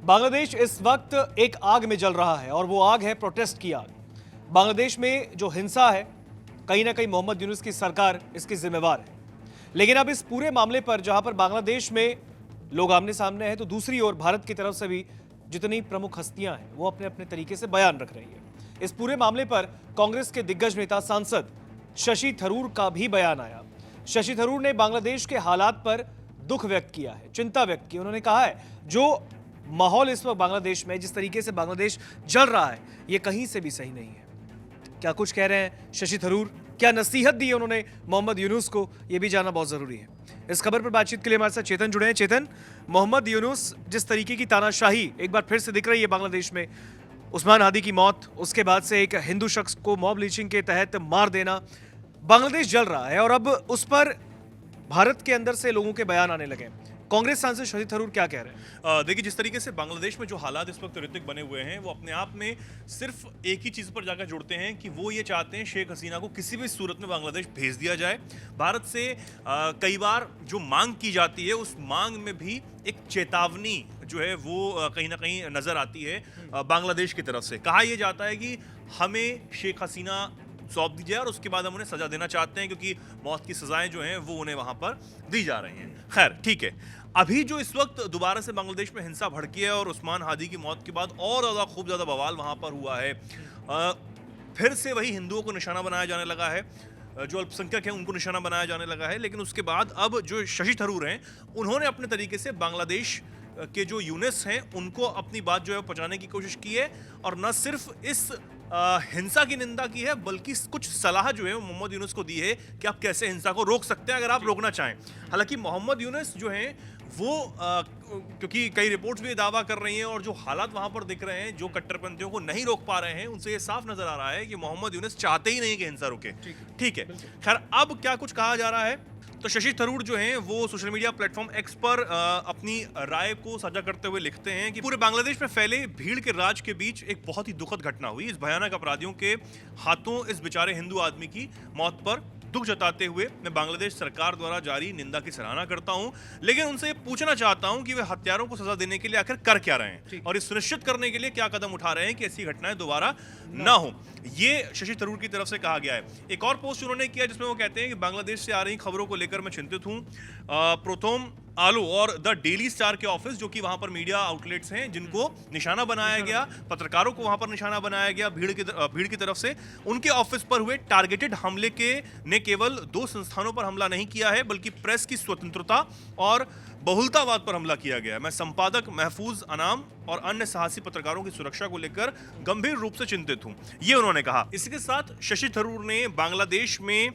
बांग्लादेश इस वक्त एक आग में जल रहा है और वो आग है प्रोटेस्ट की आग। बांग्लादेश में जो हिंसा है, कहीं ना कहीं मोहम्मद यूनुस की सरकार इसकी जिम्मेवार है। लेकिन अब इस पूरे मामले पर जहां पर बांग्लादेश में लोग आमने सामने हैं, तो दूसरी ओर भारत की तरफ से भी जितनी प्रमुख हस्तियां हैं वो अपने अपने तरीके से बयान रख रही है। इस पूरे मामले पर कांग्रेस के दिग्गज नेता सांसद शशि थरूर का भी बयान आया। शशि थरूर ने बांग्लादेश के हालात पर दुख व्यक्त किया है, चिंता व्यक्त की। उन्होंने कहा है जो माहौल इस वक्त बांग्लादेश में, जिस तरीके से बांग्लादेश जल रहा है, ये कहीं से भी सही नहीं है। क्या कुछ कह रहे हैं शशि थरूर, क्या नसीहत दी है उन्होंने मोहम्मद यूनुस को, ये भी जानना बहुत जरूरी है। इस खबर पर बातचीत के लिए हमारे साथ चेतन जुड़े हैं। चेतन, मोहम्मद यूनुस जिस तरीके की तानाशाही एक बार फिर से दिख रही है बांग्लादेश में, उस्मान हादी की मौत, उसके बाद से एक हिंदू शख्स को मॉब लिंचिंग के तहत मार देना, बांग्लादेश जल रहा है और अब उस पर भारत के अंदर से लोगों के बयान आने लगे। कांग्रेस सांसद शशि थरूर क्या कह रहे हैं? देखिए, जिस तरीके से बांग्लादेश में जो हालात इस वक्त ऋतिक बने हुए हैं, वो अपने आप में सिर्फ एक ही चीज़ पर जाकर जुड़ते हैं कि वो ये चाहते हैं शेख हसीना को किसी भी सूरत में बांग्लादेश भेज दिया जाए। भारत से कई बार जो मांग की जाती है, उस मांग में भी एक चेतावनी जो है वो कहीं ना कहीं नजर आती है बांग्लादेश की तरफ से। कहा यह जाता है कि हमें शेख हसीना सौंप दी जाए और उसके बाद हम उन्हें सजा देना चाहते हैं, क्योंकि मौत की सजाएं जो हैं वो उन्हें वहां पर दी जा रही हैं। खैर, ठीक है। अभी जो इस वक्त दोबारा से बांग्लादेश में हिंसा भड़की है और उस्मान हादी की मौत के बाद और खूब ज़्यादा बवाल वहां पर हुआ है। फिर से वही हिंदुओं को निशाना बनाया जाने लगा है, जो अल्पसंख्यक हैं उनको निशाना बनाया जाने लगा है। लेकिन उसके बाद अब जो शशि थरूर हैं, उन्होंने अपने तरीके से बांग्लादेश के जो यूनिस हैं उनको अपनी बात जो है पहुंचाने की कोशिश की है और न सिर्फ इस हिंसा की निंदा की है, बल्कि कुछ सलाह जो है मोहम्मद यूनुस को दी है कि आप कैसे हिंसा को रोक सकते हैं अगर आप रोकना चाहें। हालांकि मोहम्मद यूनुस जो हैं वो क्योंकि कई रिपोर्ट्स भी दावा कर रही हैं और जो हालात वहां पर दिख रहे हैं, जो कट्टरपंथियों को नहीं रोक पा रहे हैं, उनसे ये साफ नजर आ रहा है कि मोहम्मद यूनुस चाहते ही नहीं कि हिंसा रुके। ठीक है। खैर, अब क्या कुछ कहा जा रहा है, तो शशि थरूर जो हैं वो सोशल मीडिया प्लेटफॉर्म एक्स पर अपनी राय को साझा करते हुए लिखते हैं कि पूरे बांग्लादेश में फैले भीड़ के राज के बीच एक बहुत ही दुखद घटना हुई। इस भयानक अपराधियों के हाथों इस बेचारे हिंदू आदमी की मौत पर दुख जताते हुए मैं बांग्लादेश सरकार द्वारा जारी निंदा की सराहना करता हूं, लेकिन उनसे पूछना चाहता हूं कि वे हत्यारों को सजा देने के लिए आखिर कर क्या रहे हैं और इस सुनिश्चित करने के लिए क्या कदम उठा रहे हैं कि ऐसी घटनाएं दोबारा ना हो। ये शशि थरूर की तरफ से कहा गया है। एक और पोस्ट उन्होंने किया जिसमें वो कहते हैं कि बांग्लादेश से आ रही खबरों को लेकर मैं चिंतित हूं। प्रोथोम आलो और द डेली स्टार के ऑफिस, जो कि वहां पर मीडिया आउटलेट्स हैं जिनको निशाना बनाया गया, पत्रकारों को वहां पर निशाना बनाया गया भीड़ की तरफ से, उनके ऑफिस पर हुए टारगेटेड हमले के ने केवल 2 संस्थानों पर हमला नहीं किया है, बल्कि प्रेस की स्वतंत्रता और बहुलतावाद पर हमला किया गया। मैं संपादक महफूज अनाम और अन्य साहसी पत्रकारों की सुरक्षा को लेकर गंभीर रूप से चिंतित हूं, ये उन्होंने कहा। इसके साथ शशि थरूर ने बांग्लादेश में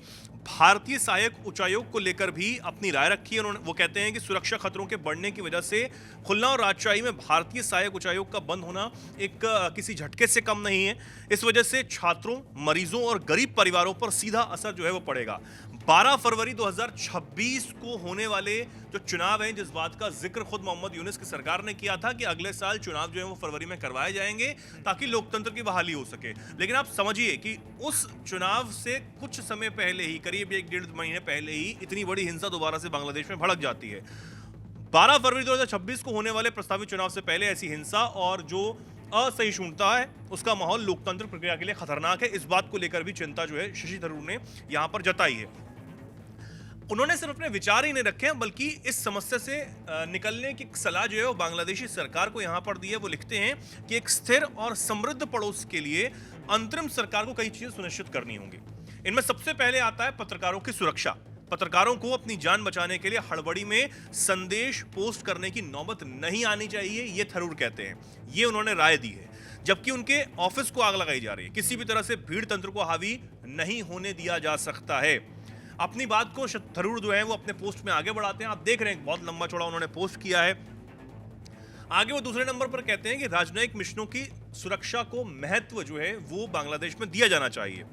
भारतीय सहायक उच्चायोग को लेकर भी अपनी राय रखी है। वो कहते हैं कि सुरक्षा खतरों के बढ़ने की वजह से खुलना और राजशाही में भारतीय सहायक उच्चायोग का बंद होना एक किसी झटके से कम नहीं है। इस वजह से छात्रों, मरीजों और गरीब परिवारों पर सीधा असर जो है वो पड़ेगा। 12 फरवरी 2026 को होने वाले जो चुनाव हैं, जिस बात का जिक्र खुद मोहम्मद यूनुस की सरकार ने किया था कि अगले साल चुनाव जो है वो फरवरी में करवाए जाएंगे ताकि लोकतंत्र की बहाली हो सके। लेकिन आप समझिए कि उस चुनाव से कुछ समय पहले ही, करीब 1-1.5 महीने पहले ही, इतनी बड़ी हिंसा दोबारा से बांग्लादेश में भड़क जाती है। 12 फरवरी 2026 को होने वाले प्रस्तावित चुनाव से पहले ऐसी हिंसा और जो असहिष्णुता है, उसका माहौल लोकतंत्र प्रक्रिया के लिए खतरनाक है। इस बात को लेकर भी चिंता जो है शशि थरूर ने यहां पर जताई है। उन्होंने सिर्फ अपने विचार ही नहीं रखे हैं, बल्कि इस समस्या से निकलने की सलाह जो है वो बांग्लादेशी सरकार को यहां पर दी है। वो लिखते हैं कि एक स्थिर और समृद्ध पड़ोस के लिए अंतरिम सरकार को कई चीजें सुनिश्चित करनी होंगी। इनमें सबसे पहले आता है पत्रकारों की सुरक्षा। पत्रकारों को अपनी जान बचाने के लिए हड़बड़ी में संदेश पोस्ट करने की नौबत नहीं आनी चाहिए, ये थरूर कहते हैं। ये उन्होंने राय दी है। जबकि उनके ऑफिस को आग लगाई जा रही है, किसी भी तरह से भीड़ तंत्र को हावी नहीं होने दिया जा सकता है। अपनी बात को थरूर जो है वो अपने पोस्ट में आगे बढ़ाते हैं। आप देख रहे हैं बहुत लंबा चौड़ा उन्होंने पोस्ट किया है। आगे वो दूसरे नंबर पर कहते हैं कि राजनयिक मिशनों की सुरक्षा को महत्व जो है वो बांग्लादेश में दिया जाना चाहिए।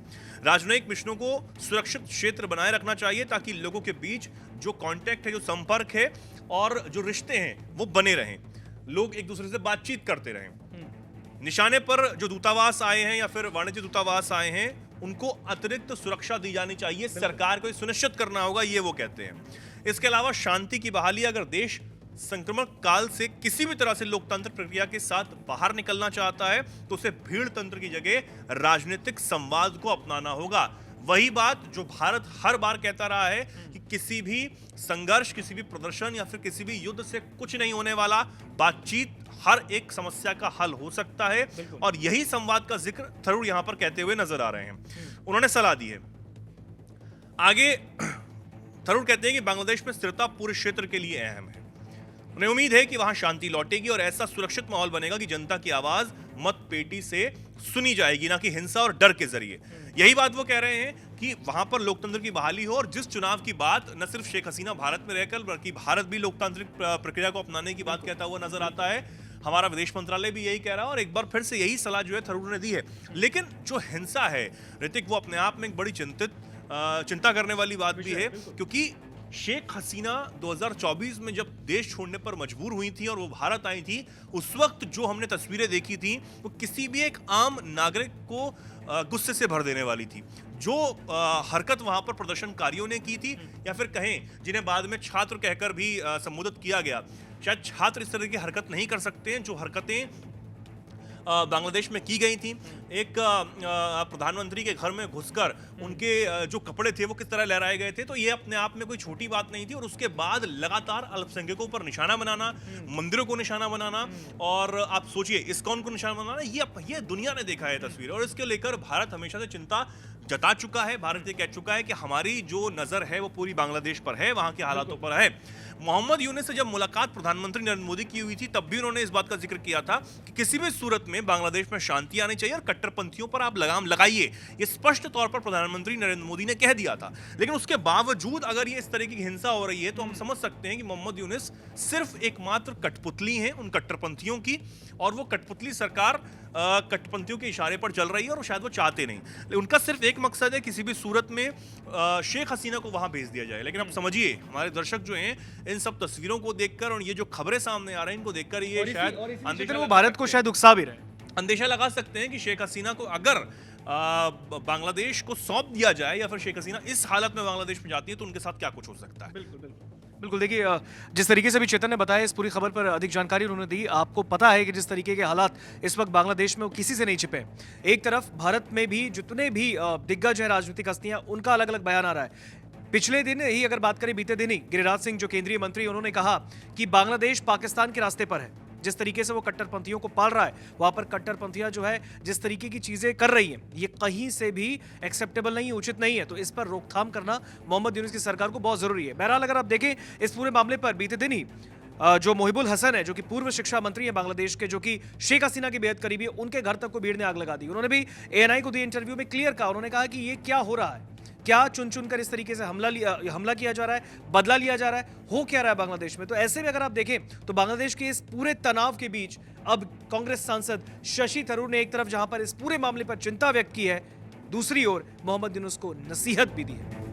राजनयिक मिशनों को सुरक्षित क्षेत्र बनाए रखना चाहिए ताकि लोगों के बीच जो कांटेक्ट है, जो संपर्क है और जो रिश्ते हैं वो बने रहें, लोग एक दूसरे से बातचीत करते रहें। निशाने पर जो दूतावास आए हैं या फिर वाणिज्य दूतावास आए हैं, उनको अतिरिक्त सुरक्षा दी जानी चाहिए। सरकार को सुनिश्चित करना होगा, ये वो कहते हैं। इसके अलावा शांति की बहाली अगर देश संक्रमण काल से किसी भी तरह से लोकतांत्रिक प्रक्रिया के साथ बाहर निकलना चाहता है तो उसे भीड़ तंत्र की जगह राजनीतिक संवाद को अपनाना होगा। वही बात जो भारत हर बार कहता रहा है कि किसी भी संघर्ष, किसी भी प्रदर्शन या फिर किसी भी युद्ध से कुछ नहीं होने वाला, बातचीत हर एक समस्या का हल हो सकता है। और यही संवाद का जिक्र थरूर यहां पर कहते हुए नजर आ रहे हैं। उन्होंने सलाह दी है। आगे थरूर कहते हैं कि बांग्लादेश में स्थिरता पूरे क्षेत्र के लिए अहम है। उन्हें उम्मीद है कि वहां शांति लौटेगी और ऐसा सुरक्षित माहौल बनेगा कि जनता की आवाज मत पेटी से सुनी जाएगी, ना कि हिंसा और डर के जरिए। यही बात वो कह रहे हैं कि वहां पर लोकतंत्र की बहाली हो। और जिस चुनाव की बात न सिर्फ शेख हसीना भारत में रहकर बल्कि भारत भी लोकतांत्रिक प्रक्रिया को अपनाने की बात कहता हुआ नजर आता है। हमारा विदेश मंत्रालय भी यही कह रहा है और एक बार फिर से यही सलाह जो है थरूर ने दी है। लेकिन जो हिंसा है ऋतिक, वो अपने आप में एक बड़ी चिंता करने वाली बात भी है, क्योंकि शेख हसीना 2024 में जब देश छोड़ने पर मजबूर हुई थी और वो भारत आई थी, उस वक्त जो हमने तस्वीरें देखी थी वो किसी भी एक आम नागरिक को गुस्से से भर देने वाली थी। जो हरकत वहां पर प्रदर्शनकारियों ने की थी, या फिर कहें जिन्हें बाद में छात्र कहकर भी संबोधित किया गया, शायद छात्र इस तरह की हरकत नहीं कर सकते हैं जो हरकतें बांग्लादेश में की गई थी। एक प्रधानमंत्री के घर में घुसकर उनके जो कपड़े थे वो किस तरह लहराए गए थे, तो ये अपने आप में कोई छोटी बात नहीं थी। और उसके बाद लगातार अल्पसंख्यकों पर निशाना बनाना, मंदिरों को निशाना बनाना, और आप सोचिए इस्कॉन को निशाना बनाना, ये दुनिया ने देखा है तस्वीर। और इसके लेकर भारत हमेशा से चिंता जता चुका है। भारत ये कह चुका है कि हमारी जो नजर है वो पूरी बांग्लादेश पर है, वहां के हालातों पर है। मोहम्मद यूनुस से जब मुलाकात प्रधानमंत्री नरेंद्र मोदी की हुई थी, तब भी उन्होंने इस बात का जिक्र किया था कि किसी भी सूरत में बांग्लादेश में शांति आनी चाहिए और कट्टरपंथियों पर आप लगाम लगाइए। ये स्पष्ट तौर पर प्रधानमंत्री नरेंद्र मोदी ने कह दिया था। लेकिन उसके बावजूद अगर ये इस तरह की हिंसा हो रही है तो हम समझ सकते हैं कि मोहम्मद यूनुस सिर्फ एकमात्र कठपुतली हैं उन कट्टरपंथियों की, और वो कठपुतली सरकार कट्टरपंथियों के इशारे पर चल रही है और शायद वो चाहते नहीं। उनका सिर्फ एक मकसद है, किसी भी सूरत में शेख हसीना को वहां भेज दिया जाए। लेकिन अब समझिए हमारे दर्शक जो हैं इन सब तस्वीरों को देखकर और ये जो खबरें सामने आ रही हैं इनको देखकर ये शायद वो भारत को शायद उकसा भी रहे, अंदेशा लगा सकते हैं कि शेख हसीना को अगर बांग्लादेश को सौंप दिया जाए या फिर शेख हसीना इस हालत में बांग्लादेश में जाती है तो उनके साथ क्या कुछ हो सकता है। बिल्कुल। देखिए, जिस तरीके से भी चेतन ने बताया, इस पूरी खबर पर अधिक जानकारी उन्होंने दी। आपको पता है कि जिस तरीके के हालात इस वक्त बांग्लादेश में, वो किसी से नहीं छिपे। एक तरफ भारत में भी जितने भी दिग्गज हैं राजनीतिक हस्तियां, उनका अलग अलग बयान आ रहा है। पिछले दिन ही अगर बात करें, बीते दिन ही गिरिराज सिंह जो केंद्रीय मंत्री, उन्होंने कहा कि बांग्लादेश पाकिस्तान के रास्ते पर है। जिस तरीके से वो कट्टरपंथियों को पाल रहा है, वहां पर कट्टरपंथियां जो है जिस तरीके की चीजें कर रही हैं, ये कहीं से भी एक्सेप्टेबल नहीं है, उचित नहीं है। तो इस पर रोकथाम करना मोहम्मद यूनुस की सरकार को बहुत जरूरी है। बहरहाल अगर आप देखें इस पूरे मामले पर, बीते दिन ही जो मोहिबुल हसन है, जो कि पूर्व शिक्षा मंत्री है बांग्लादेश के, जो कि शेख हसीना की बेहद करीबी है, उनके घर तक को भीड़ ने आग लगा दी। उन्होंने भी एएनआई को दिए इंटरव्यू में क्लियर कहा, उन्होंने कहा कि ये क्या हो रहा है, क्या चुन चुनकर इस तरीके से हमला किया जा रहा है, बदला लिया जा रहा है, हो क्या रहा है बांग्लादेश में। तो ऐसे में अगर आप देखें तो बांग्लादेश के इस पूरे तनाव के बीच अब कांग्रेस सांसद शशि थरूर ने एक तरफ जहां पर इस पूरे मामले पर चिंता व्यक्त की है, दूसरी ओर मोहम्मद यूनुस को नसीहत भी दी है।